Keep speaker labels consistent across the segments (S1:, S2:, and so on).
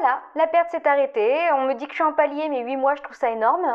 S1: voilà, la perte s'est arrêtée. On me dit que je suis en palier, mais 8 mois, je trouve ça énorme.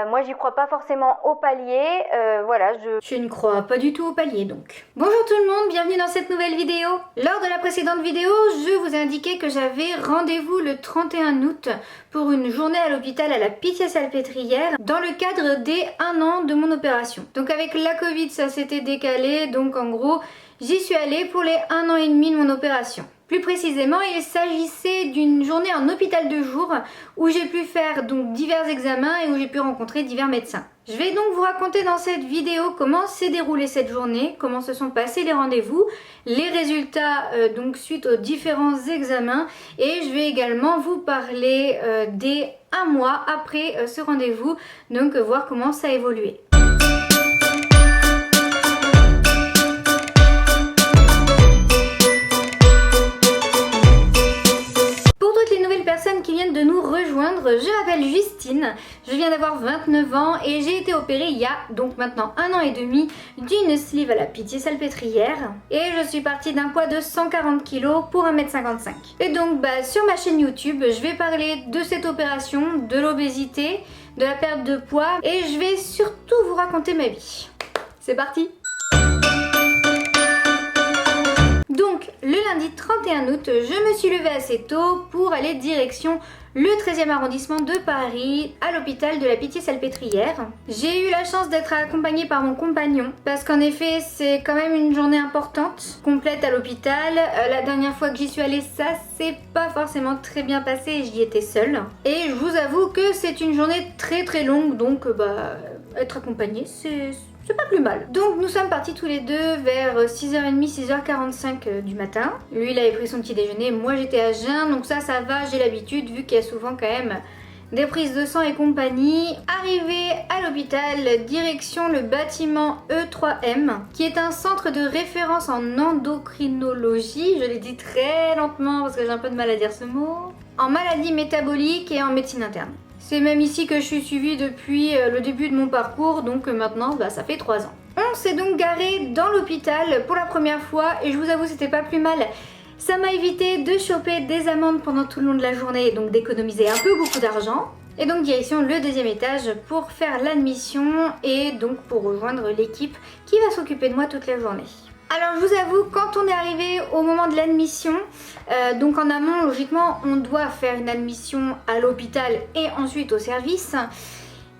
S1: Moi, j'y crois pas forcément au palier. Voilà,
S2: Je ne crois pas du tout au palier donc. Bonjour tout le monde, bienvenue dans cette nouvelle vidéo. Lors de la précédente vidéo, je vous ai indiqué que j'avais rendez-vous le 31 août pour une journée à l'hôpital à la Pitié-Salpêtrière dans le cadre des 1 an de mon opération. Donc avec la Covid, ça s'était décalé, donc en gros, j'y suis allée pour les 1 an et demi de mon opération. Plus précisément, il s'agissait d'une journée en hôpital de jour où j'ai pu faire donc divers examens et où j'ai pu rencontrer divers médecins. Je vais donc vous raconter dans cette vidéo comment s'est déroulée cette journée, comment se sont passés les rendez-vous, les résultats donc suite aux différents examens, et je vais également vous parler des 1 mois après ce rendez-vous, donc voir comment ça a évolué. Qui viennent de nous rejoindre, je m'appelle Justine, je viens d'avoir 29 ans et j'ai été opérée il y a donc maintenant 1 an et demi d'une sleeve à la Pitié-Salpêtrière et je suis partie d'un poids de 140 kg pour 1,55 m. Et donc sur ma chaîne YouTube, je vais parler de cette opération, de l'obésité, de la perte de poids et je vais surtout vous raconter ma vie. C'est parti! Donc, le lundi 31 août, je me suis levée assez tôt pour aller direction le 13e arrondissement de Paris, à l'hôpital de la Pitié-Salpêtrière. J'ai eu la chance d'être accompagnée par mon compagnon, parce qu'en effet, c'est quand même une journée importante, complète à l'hôpital. La dernière fois que j'y suis allée, ça s'est pas forcément très bien passé et j'y étais seule. Et je vous avoue que c'est une journée très longue, donc être accompagnée, c'est pas plus mal. Donc nous sommes partis tous les deux vers 6h30, 6h45 du matin. Lui il avait pris son petit déjeuner, moi j'étais à jeun, donc ça va, j'ai l'habitude vu qu'il y a souvent quand même des prises de sang et compagnie. Arrivé à l'hôpital, direction le bâtiment E3M, qui est un centre de référence en endocrinologie, je l'ai dit très lentement parce que j'ai un peu de mal à dire ce mot, en maladie métabolique et en médecine interne. C'est même ici que je suis suivie depuis le début de mon parcours, donc maintenant ça fait 3 ans. On s'est donc garé dans l'hôpital pour la première fois et je vous avoue c'était pas plus mal. Ça m'a évité de choper des amendes pendant tout le long de la journée et donc d'économiser beaucoup d'argent. Et donc direction le 2e étage pour faire l'admission et donc pour rejoindre l'équipe qui va s'occuper de moi toute la journée. Alors je vous avoue, quand on est arrivé au moment de l'admission, donc en amont logiquement on doit faire une admission à l'hôpital et ensuite au service.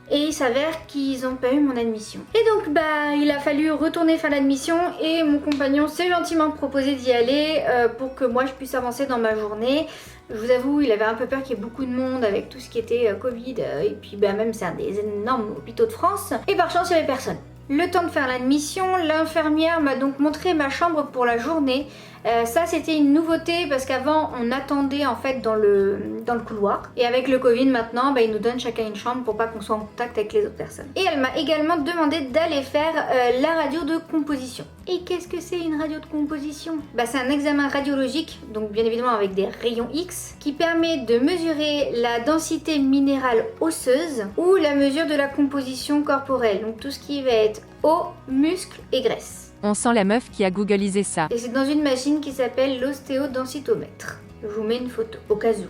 S2: Et il s'avère qu'ils n'ont pas eu mon admission. Et donc il a fallu retourner faire l'admission et mon compagnon s'est gentiment proposé d'y aller pour que moi je puisse avancer dans ma journée. Je vous avoue, il avait un peu peur qu'il y ait beaucoup de monde avec tout ce qui était Covid et puis même c'est un des énormes hôpitaux de France. Et par chance il n'y avait personne. Le temps de faire l'admission, l'infirmière m'a donc montré ma chambre pour la journée. Ça c'était une nouveauté parce qu'avant on attendait en fait dans le couloir. Et avec le Covid maintenant, ils nous donnent chacun une chambre pour pas qu'on soit en contact avec les autres personnes. Et elle m'a également demandé d'aller faire la radio de composition. Et qu'est-ce que c'est une radio de composition? C'est un examen radiologique, donc bien évidemment avec des rayons X, qui permet de mesurer la densité minérale osseuse ou la mesure de la composition corporelle. Donc tout ce qui va être os, muscles et graisse.
S3: On sent la meuf qui a googlisé ça.
S2: Et c'est dans une machine qui s'appelle l'ostéodensitomètre. Je vous mets une photo, au cas où.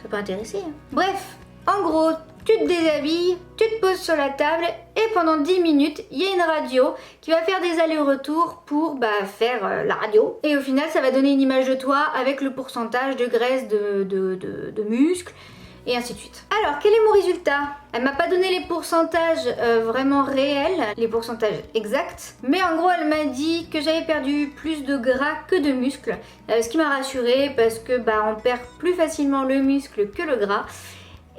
S2: Ça peut intéresser. Bref, en gros, tu te déshabilles, tu te poses sur la table et pendant 10 minutes, il y a une radio qui va faire des allers-retours pour faire la radio. Et au final, ça va donner une image de toi avec le pourcentage de graisse, de muscles. Et ainsi de suite. Alors, quel est mon résultat? Elle m'a pas donné les pourcentages vraiment réels, les pourcentages exacts, mais en gros elle m'a dit que j'avais perdu plus de gras que de muscles, ce qui m'a rassurée parce que on perd plus facilement le muscle que le gras.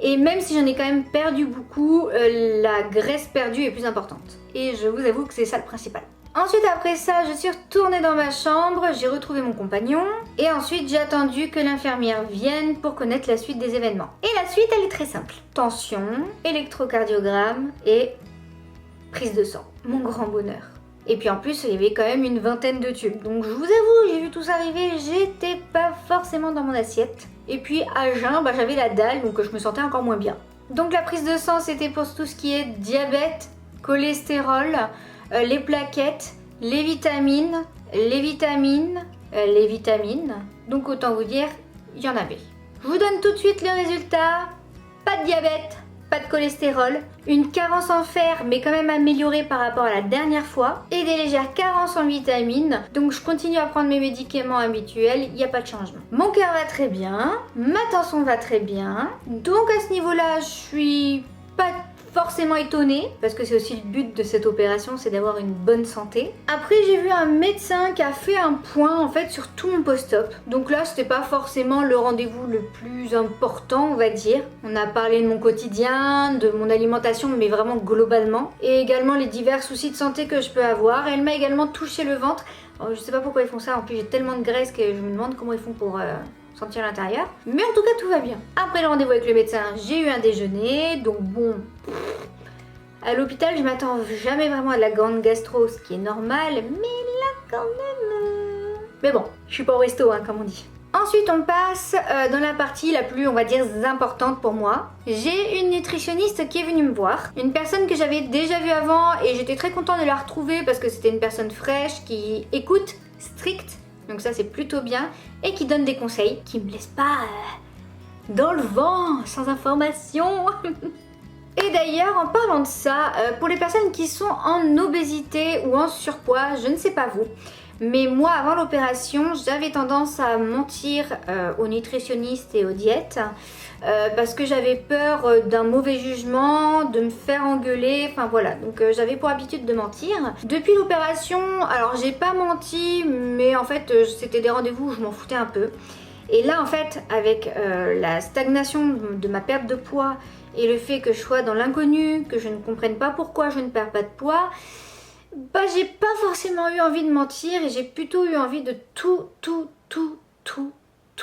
S2: Et même si j'en ai quand même perdu beaucoup, la graisse perdue est plus importante. Et je vous avoue que c'est ça le principal. Ensuite après ça, je suis retournée dans ma chambre, j'ai retrouvé mon compagnon et ensuite j'ai attendu que l'infirmière vienne pour connaître la suite des événements. Et la suite elle est très simple. Tension, électrocardiogramme et prise de sang. Mon grand bonheur. Et puis en plus il y avait quand même une 20aine de tubes. Donc je vous avoue, j'ai vu tout ça arriver, j'étais pas forcément dans mon assiette. Et puis à jeun, j'avais la dalle donc je me sentais encore moins bien. Donc la prise de sang c'était pour tout ce qui est diabète, cholestérol, les plaquettes, les vitamines. Donc autant vous dire, il y en avait. Je vous donne tout de suite le résultat. Pas de diabète, pas de cholestérol, une carence en fer mais quand même améliorée par rapport à la dernière fois et des légères carences en vitamines. Donc je continue à prendre mes médicaments habituels, il n'y a pas de changement. Mon cœur va très bien, ma tension va très bien. Donc à ce niveau-là, je suis pas forcément étonnée parce que c'est aussi le but de cette opération, c'est d'avoir une bonne santé. Après j'ai vu un médecin qui a fait un point en fait sur tout mon post-op. Donc là c'était pas forcément le rendez-vous le plus important on va dire. On a parlé de mon quotidien, de mon alimentation mais vraiment globalement. Et également les divers soucis de santé que je peux avoir. Elle m'a également touché le ventre. Je sais pas pourquoi ils font ça, en plus j'ai tellement de graisse que je me demande comment ils font pour sentir l'intérieur. Mais en tout cas tout va bien. Après le rendez-vous avec le médecin, j'ai eu un déjeuner. Donc bon, à l'hôpital je m'attends jamais vraiment à de la grande gastro, ce qui est normal. Mais là quand même... Mais bon, je suis pas au resto hein, comme on dit. Ensuite on passe dans la partie la plus on va dire importante pour moi. J'ai une nutritionniste qui est venue me voir. Une personne que j'avais déjà vue avant et j'étais très contente de la retrouver parce que c'était une personne fraîche qui écoute, stricte. Donc ça c'est plutôt bien et qui donne des conseils, qui me laisse pas dans le vent, sans information. Et d'ailleurs en parlant de ça, pour les personnes qui sont en obésité ou en surpoids, je ne sais pas vous, mais moi avant l'opération j'avais tendance à mentir aux nutritionnistes et aux diètes parce que j'avais peur d'un mauvais jugement, de me faire engueuler, enfin voilà, donc j'avais pour habitude de mentir. Depuis l'opération, alors j'ai pas menti, mais en fait c'était des rendez-vous où je m'en foutais un peu. Et là en fait avec la stagnation de ma perte de poids et le fait que je sois dans l'inconnu, que je ne comprenne pas pourquoi je ne perds pas de poids, bah j'ai pas forcément eu envie de mentir et j'ai plutôt eu envie de tout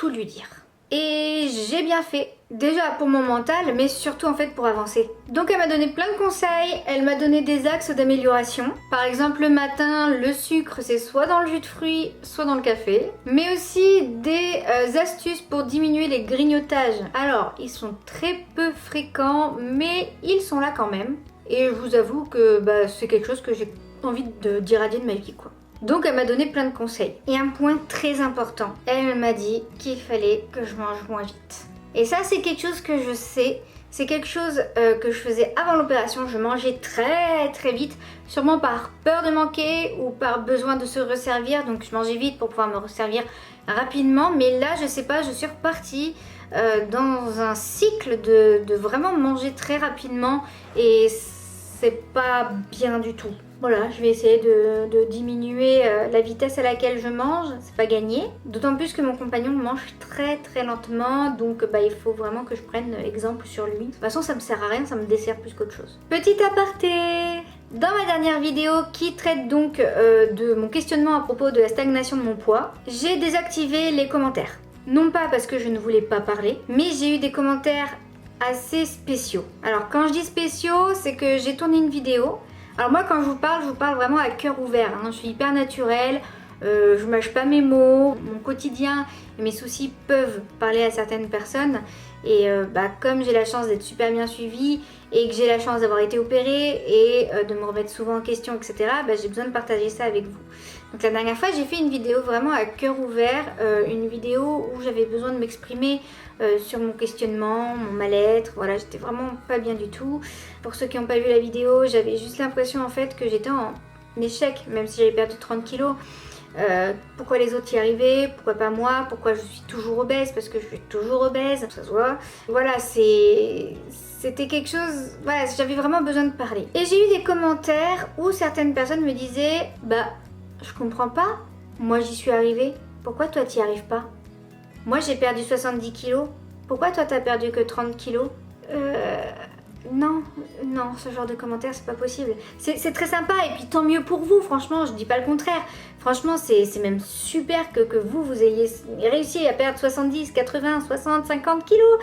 S2: lui dire. Et j'ai bien fait, déjà pour mon mental, mais surtout en fait pour avancer. Donc elle m'a donné plein de conseils, elle m'a donné des axes d'amélioration. Par exemple le matin, le sucre c'est soit dans le jus de fruits, soit dans le café. Mais aussi des astuces pour diminuer les grignotages. Alors ils sont très peu fréquents, mais ils sont là quand même. Et je vous avoue que c'est quelque chose que j'ai envie d'irradier de ma vie quoi. Donc elle m'a donné plein de conseils. Et un point très important, elle m'a dit qu'il fallait que je mange moins vite. Et ça c'est quelque chose que je sais, c'est quelque chose que je faisais avant l'opération, je mangeais très vite, sûrement par peur de manquer ou par besoin de se resservir, donc je mangeais vite pour pouvoir me resservir rapidement, mais là je sais pas, je suis repartie dans un cycle de vraiment manger très rapidement et c'est pas bien du tout. Voilà, je vais essayer de diminuer la vitesse à laquelle je mange, c'est pas gagné. D'autant plus que mon compagnon mange très lentement, donc il faut vraiment que je prenne exemple sur lui. De toute façon ça me sert à rien, ça me dessert plus qu'autre chose. Petit aparté, dans ma dernière vidéo qui traite donc de mon questionnement à propos de la stagnation de mon poids, j'ai désactivé les commentaires. Non pas parce que je ne voulais pas parler, mais j'ai eu des commentaires assez spéciaux. Alors quand je dis spéciaux, c'est que j'ai tourné une vidéo. Alors moi quand je vous parle vraiment à cœur ouvert, hein. Je suis hyper naturelle, je mâche pas mes mots, mon quotidien et mes soucis peuvent parler à certaines personnes. Et comme j'ai la chance d'être super bien suivie et que j'ai la chance d'avoir été opérée et de me remettre souvent en question, etc., j'ai besoin de partager ça avec vous. Donc la dernière fois j'ai fait une vidéo vraiment à cœur ouvert, une vidéo où j'avais besoin de m'exprimer sur mon questionnement, mon mal-être, voilà, j'étais vraiment pas bien du tout. Pour ceux qui n'ont pas vu la vidéo, j'avais juste l'impression en fait que j'étais en échec, même si j'avais perdu 30 kilos. Pourquoi les autres y arrivaient, pourquoi pas moi, pourquoi je suis toujours obèse, parce que je suis toujours obèse, ça se voit. Voilà, c'était quelque chose, voilà, j'avais vraiment besoin de parler. Et j'ai eu des commentaires où certaines personnes me disaient, je comprends pas, moi j'y suis arrivée, pourquoi toi t'y arrives pas? Moi j'ai perdu 70 kilos, pourquoi toi t'as perdu que 30 kilos? Non, ce genre de commentaires c'est pas possible. C'est très sympa et puis tant mieux pour vous, franchement, je dis pas le contraire. Franchement, c'est même super que vous ayez réussi à perdre 70, 80, 60, 50 kilos.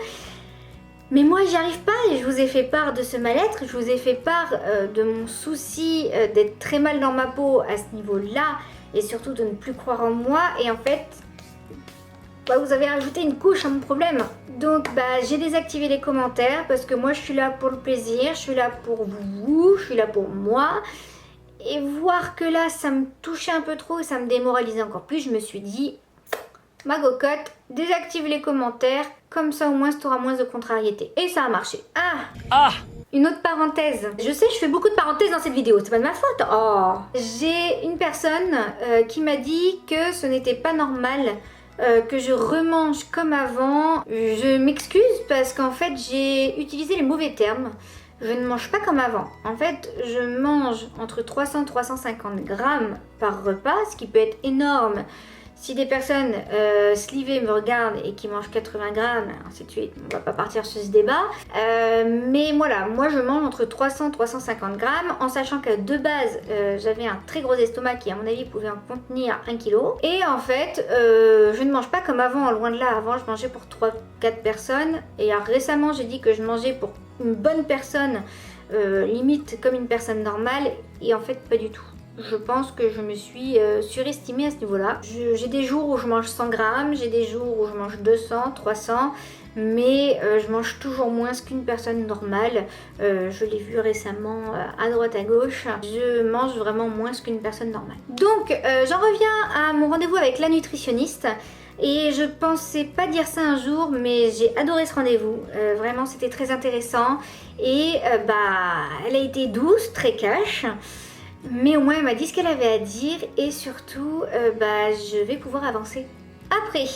S2: Mais moi j'y arrive pas et je vous ai fait part de ce mal-être, je vous ai fait part de mon souci d'être très mal dans ma peau à ce niveau-là et surtout de ne plus croire en moi et en fait vous avez rajouté une couche à mon problème. Donc j'ai désactivé les commentaires parce que moi je suis là pour le plaisir, je suis là pour vous, je suis là pour moi. Et voir que là ça me touchait un peu trop et ça me démoralisait encore plus, je me suis dit ma cocotte, désactive les commentaires, comme ça au moins tu auras moins de contrariété. Et ça a marché. Une autre parenthèse. Je sais, je fais beaucoup de parenthèses dans cette vidéo, c'est pas de ma faute. Oh. J'ai une personne qui m'a dit que ce n'était pas normal que je remange comme avant. Je m'excuse parce qu'en fait j'ai utilisé les mauvais termes. Je ne mange pas comme avant. En fait, je mange entre 300 et 350 grammes par repas, ce qui peut être énorme. Si des personnes slivées me regardent et qui mangent 80 grammes, ainsi de suite, on va pas partir sur ce débat. Mais voilà, moi je mange entre 300 et 350 grammes, en sachant que de base, j'avais un très gros estomac qui à mon avis pouvait en contenir 1 kg. Et en fait, je ne mange pas comme avant, loin de là. Avant, je mangeais pour 3-4 personnes. Et alors, récemment, j'ai dit que je mangeais pour une bonne personne, limite comme une personne normale. Et en fait, pas du tout. Je pense que je me suis surestimée à ce niveau-là. J'ai des jours où je mange 100 grammes, j'ai des jours où je mange 200, 300, mais je mange toujours moins qu'une personne normale. Je l'ai vu récemment à droite à gauche. Je mange vraiment moins qu'une personne normale. Donc, j'en reviens à mon rendez-vous avec la nutritionniste. Et je pensais pas dire ça un jour, mais j'ai adoré ce rendez-vous. Vraiment, c'était très intéressant. Et elle a été douce, très cash. Mais au moins elle m'a dit ce qu'elle avait à dire et surtout je vais pouvoir avancer. Après,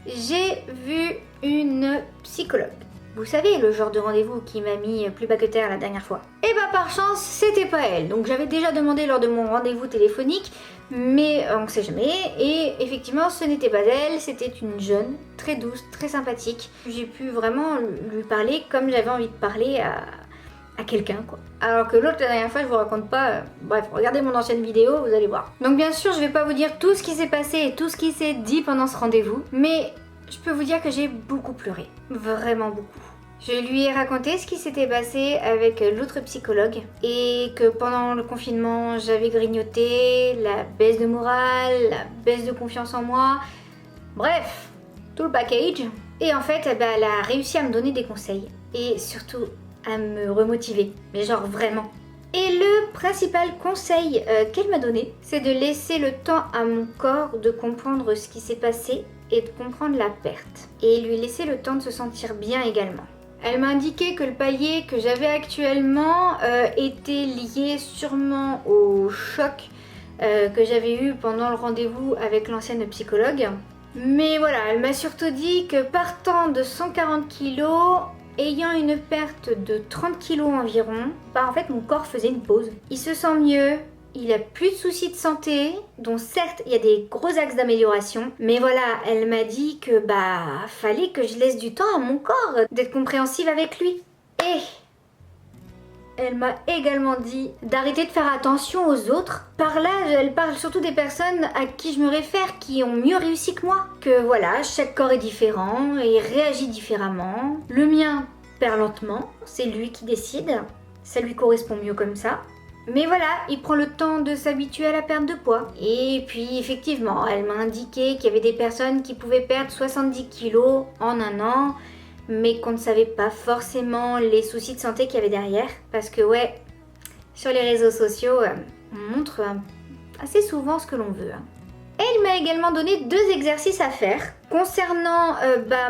S2: j'ai vu une psychologue. Vous savez, le genre de rendez-vous qui m'a mis plus bas que terre la dernière fois. Et par chance, c'était pas elle. Donc j'avais déjà demandé lors de mon rendez-vous téléphonique, mais on sait jamais. Et effectivement, ce n'était pas elle, c'était une jeune, très douce, très sympathique. J'ai pu vraiment lui parler comme j'avais envie de parler à quelqu'un quoi. Alors que l'autre la dernière fois je vous raconte pas, bref regardez mon ancienne vidéo vous allez voir. Donc bien sûr je vais pas vous dire tout ce qui s'est passé et tout ce qui s'est dit pendant ce rendez-vous, mais je peux vous dire que j'ai beaucoup pleuré, vraiment beaucoup. Je lui ai raconté ce qui s'était passé avec l'autre psychologue et que pendant le confinement j'avais grignoté, la baisse de morale, la baisse de confiance en moi, bref, tout le package. Et en fait elle a réussi à me donner des conseils et surtout à me remotiver, mais genre vraiment. Et le principal conseil qu'elle m'a donné, c'est de laisser le temps à mon corps de comprendre ce qui s'est passé et de comprendre la perte. Et lui laisser le temps de se sentir bien également. Elle m'a indiqué que le palier que j'avais actuellement était lié sûrement au choc que j'avais eu pendant le rendez-vous avec l'ancienne psychologue. Mais voilà, elle m'a surtout dit que partant de 140 kg, ayant une perte de 30 kg environ, en fait mon corps faisait une pause. Il se sent mieux, il a plus de soucis de santé, dont certes il y a des gros axes d'amélioration, mais voilà, elle m'a dit que fallait que je laisse du temps à mon corps, d'être compréhensive avec lui. Et elle m'a également dit d'arrêter de faire attention aux autres. Par là, elle parle surtout des personnes à qui je me réfère, qui ont mieux réussi que moi. Que voilà, chaque corps est différent et réagit différemment. Le mien perd lentement, c'est lui qui décide. Ça lui correspond mieux comme ça. Mais voilà, il prend le temps de s'habituer à la perte de poids. Et puis effectivement, elle m'a indiqué qu'il y avait des personnes qui pouvaient perdre 70 kilos en un an, mais qu'on ne savait pas forcément les soucis de santé qu'il y avait derrière. Parce que ouais, sur les réseaux sociaux, on montre assez souvent ce que l'on veut. Elle m'a également donné 2 exercices à faire concernant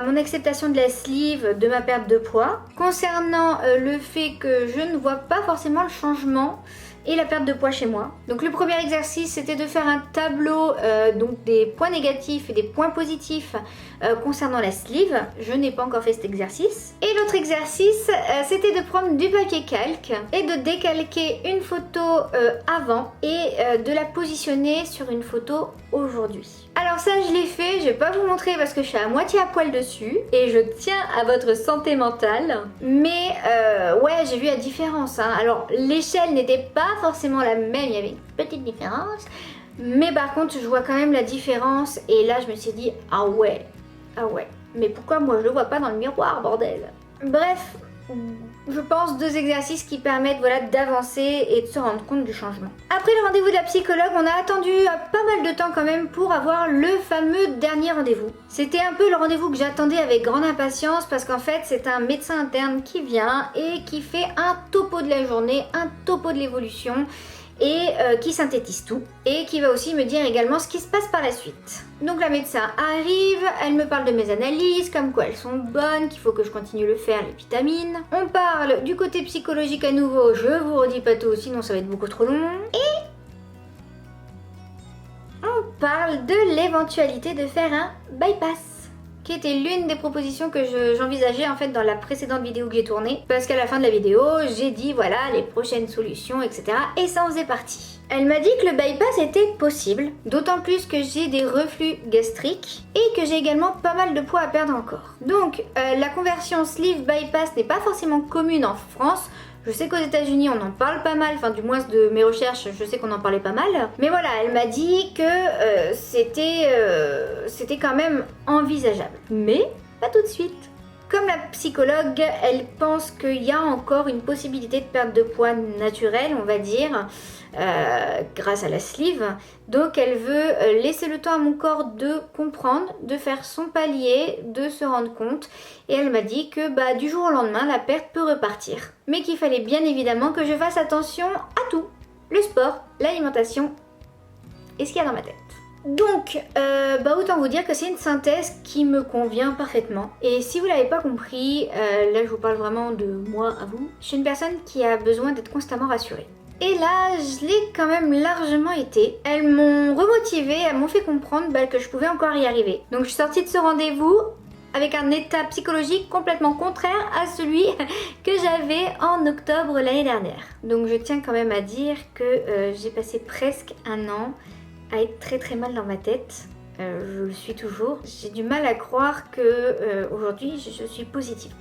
S2: mon acceptation de la sleeve, de ma perte de poids, concernant le fait que je ne vois pas forcément le changement et la perte de poids chez moi. Donc le premier exercice c'était de faire un tableau donc des points négatifs et des points positifs concernant la sleeve. Je n'ai pas encore fait cet exercice. Et l'autre exercice c'était de prendre du papier calque et de décalquer une photo avant et de la positionner sur une photo aujourd'hui. Alors ça je l'ai fait, je vais pas vous montrer parce que je suis à moitié à poil dessus et je tiens à votre santé mentale. Mais ouais, j'ai vu la différence. Alors l'échelle n'était pas forcément la même, il y avait une petite différence. Mais par contre je vois quand même la différence et là je me suis dit ah ouais, mais pourquoi moi je le vois pas dans le miroir bordel. Bref, je pense 2 exercices qui permettent d'avancer et de se rendre compte du changement. Après le rendez-vous de la psychologue, on a attendu pas mal de temps quand même pour avoir le fameux dernier rendez-vous. C'était un peu le rendez-vous que j'attendais avec grande impatience parce qu'en fait c'est un médecin interne qui vient et qui fait un topo de la journée, un topo de l'évolution et qui synthétise tout et qui va aussi me dire également ce qui se passe par la suite. Donc la médecin arrive, elle me parle de mes analyses, comme quoi elles sont bonnes, qu'il faut que je continue de faire les vitamines. On parle du côté psychologique à nouveau, je vous redis pas tout, sinon ça va être beaucoup trop long. Et on parle de l'éventualité de faire un bypass, qui était l'une des propositions que j'envisageais en fait dans la précédente vidéo que j'ai tournée, parce qu'à la fin de la vidéo j'ai dit voilà les prochaines solutions etc, et ça en faisait partie. Elle m'a dit que le bypass était possible, d'autant plus que j'ai des reflux gastriques et que j'ai également pas mal de poids à perdre encore. Donc la conversion sleeve bypass n'est pas forcément commune en France. Je sais qu'aux États-Unis on en parle pas mal, enfin du moins de mes recherches je sais qu'on en parlait pas mal. Mais voilà, elle m'a dit que c'était quand même envisageable. Mais pas tout de suite. Comme la psychologue, elle pense qu'il y a encore une possibilité de perte de poids naturelle, on va dire, grâce à la sleeve. Donc elle veut laisser le temps à mon corps de comprendre, de faire son palier, de se rendre compte. Et elle m'a dit que du jour au lendemain, la perte peut repartir. Mais qu'il fallait bien évidemment que je fasse attention à tout. Le sport, l'alimentation et ce qu'il y a dans ma tête. Donc, autant vous dire que c'est une synthèse qui me convient parfaitement. Et si vous l'avez pas compris, là je vous parle vraiment de moi à vous. Je suis une personne qui a besoin d'être constamment rassurée. Et là, je l'ai quand même largement été. Elles m'ont remotivée, elles m'ont fait comprendre que je pouvais encore y arriver. Donc je suis sortie de ce rendez-vous avec un état psychologique complètement contraire à celui que j'avais en octobre l'année dernière. Donc je tiens quand même à dire que j'ai passé presque un an à être très très mal dans ma tête. Je le suis toujours. J'ai du mal à croire que aujourd'hui je suis positive.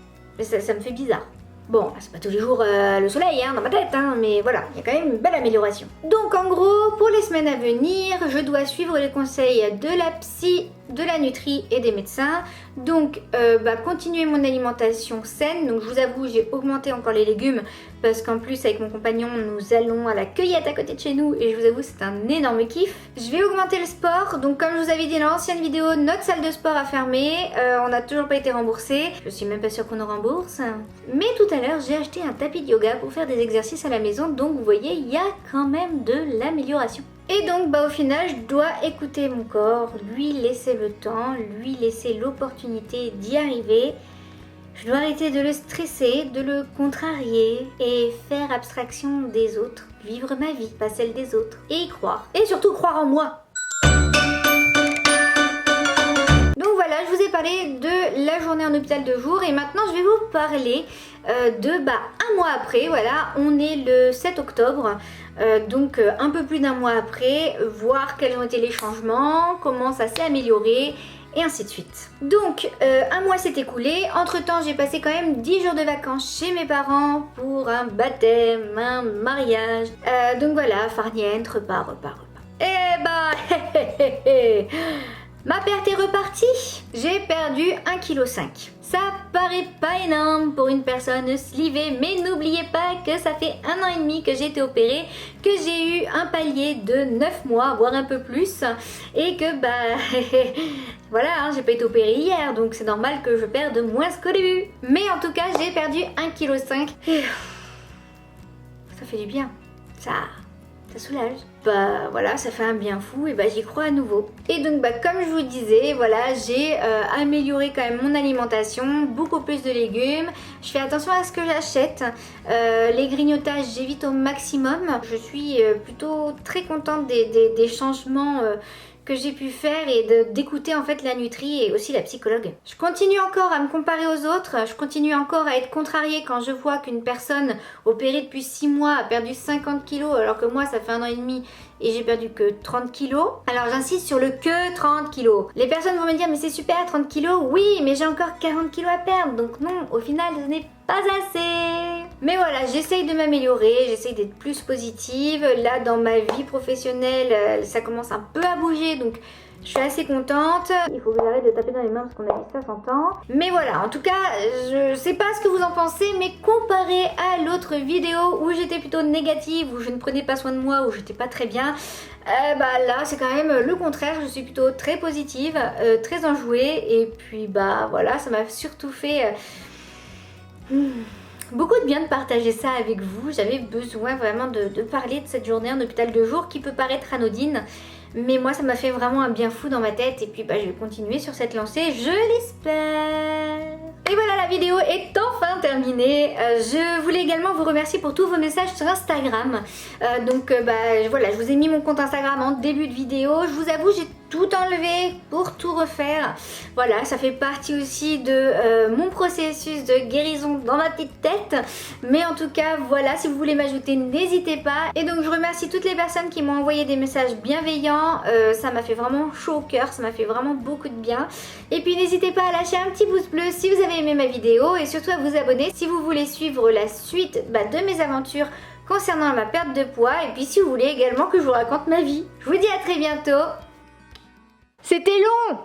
S2: Ça me fait bizarre. Bon, c'est pas tous les jours le soleil dans ma tête, mais voilà, il y a quand même une belle amélioration. Donc en gros, pour les semaines à venir, je dois suivre les conseils de la psy, de la nutri et des médecins. Donc continuer mon alimentation saine. Donc je vous avoue, j'ai augmenté encore les légumes parce qu'en plus avec mon compagnon nous allons à la cueillette à côté de chez nous et je vous avoue c'est un énorme kiff. Je vais augmenter le sport. Donc comme je vous avais dit dans l'ancienne vidéo, notre salle de sport a fermé, on n'a toujours pas été remboursé. Je suis même pas sûre qu'on nous rembourse. Mais tout à l'heure j'ai acheté un tapis de yoga pour faire des exercices à la maison. Donc vous voyez, il y a quand même de l'amélioration. Et donc au final je dois écouter mon corps, lui laisser le temps, lui laisser l'opportunité d'y arriver. Je dois arrêter de le stresser, de le contrarier et faire abstraction des autres, vivre ma vie, pas celle des autres, et y croire. Et surtout croire en moi. Donc voilà, je vous ai parlé de la journée en hôpital de jour et maintenant je vais vous parler de un mois après, voilà, on est le 7 octobre, donc un peu plus d'un mois après, voir quels ont été les changements, comment ça s'est amélioré et ainsi de suite. Donc un mois s'est écoulé, entre temps j'ai passé quand même 10 jours de vacances chez mes parents pour un baptême, un mariage, donc voilà, farniente, repas. Et ma perte est repartie. J'ai perdu 1,5 kg. Ça paraît pas énorme pour une personne slivée, mais n'oubliez pas que ça fait 1 an et demi que j'ai été opérée, que j'ai eu un palier de 9 mois, voire un peu plus, et que voilà, j'ai pas été opérée hier, donc c'est normal que je perde moins qu'au début. Mais en tout cas, j'ai perdu 1,5 kg. Ça fait du bien. Ça soulage. Voilà, ça fait un bien fou et j'y crois à nouveau. Et donc comme je vous disais, voilà, j'ai amélioré quand même mon alimentation, beaucoup plus de légumes. Je fais attention à ce que j'achète. Les grignotages, j'évite au maximum. Je suis plutôt très contente des changements que j'ai pu faire et d'écouter en fait la nutri et aussi la psychologue. Je continue encore à me comparer aux autres, je continue encore à être contrariée quand je vois qu'une personne opérée depuis 6 mois a perdu 50 kg alors que moi ça fait 1 an et demi et j'ai perdu que 30 kg. Alors j'insiste sur le que 30 kg. Les personnes vont me dire mais c'est super 30 kg, oui mais j'ai encore 40 kg à perdre donc non, au final ce n'est pas assez. Mais voilà, j'essaye de m'améliorer, j'essaye d'être plus positive. Là dans ma vie professionnelle, ça commence un peu à bouger donc je suis assez contente. Il faut que j'arrête de taper dans les mains parce qu'on a dit ça s'entend. Mais voilà, en tout cas, je sais pas ce que vous en pensez, mais comparé à l'autre vidéo où j'étais plutôt négative, où je ne prenais pas soin de moi, où j'étais pas très bien, là c'est quand même le contraire. Je suis plutôt très positive, très enjouée. Et puis voilà, ça m'a surtout fait beaucoup de bien de partager ça avec vous. J'avais besoin vraiment de parler de cette journée en hôpital de jour qui peut paraître anodine. Mais moi ça m'a fait vraiment un bien fou dans ma tête et puis bah, je vais continuer sur cette lancée, je l'espère. Et voilà, la vidéo est enfin terminée. Je voulais également vous remercier pour tous vos messages sur Instagram. Voilà, je vous ai mis mon compte Instagram en début de vidéo. Je vous avoue, j'ai tout enlevé pour tout refaire. Voilà, ça fait partie aussi de mon processus de guérison dans ma petite tête. Mais en tout cas, voilà, si vous voulez m'ajouter, n'hésitez pas. Et donc je remercie toutes les personnes qui m'ont envoyé des messages bienveillants. Ça m'a fait vraiment chaud au cœur, ça m'a fait vraiment beaucoup de bien. Et puis n'hésitez pas à lâcher un petit pouce bleu si vous avez aimé ma vidéo et surtout à vous abonner si vous voulez suivre la suite de mes aventures concernant ma perte de poids et puis si vous voulez également que je vous raconte ma vie. Je vous dis à très bientôt. C'était long!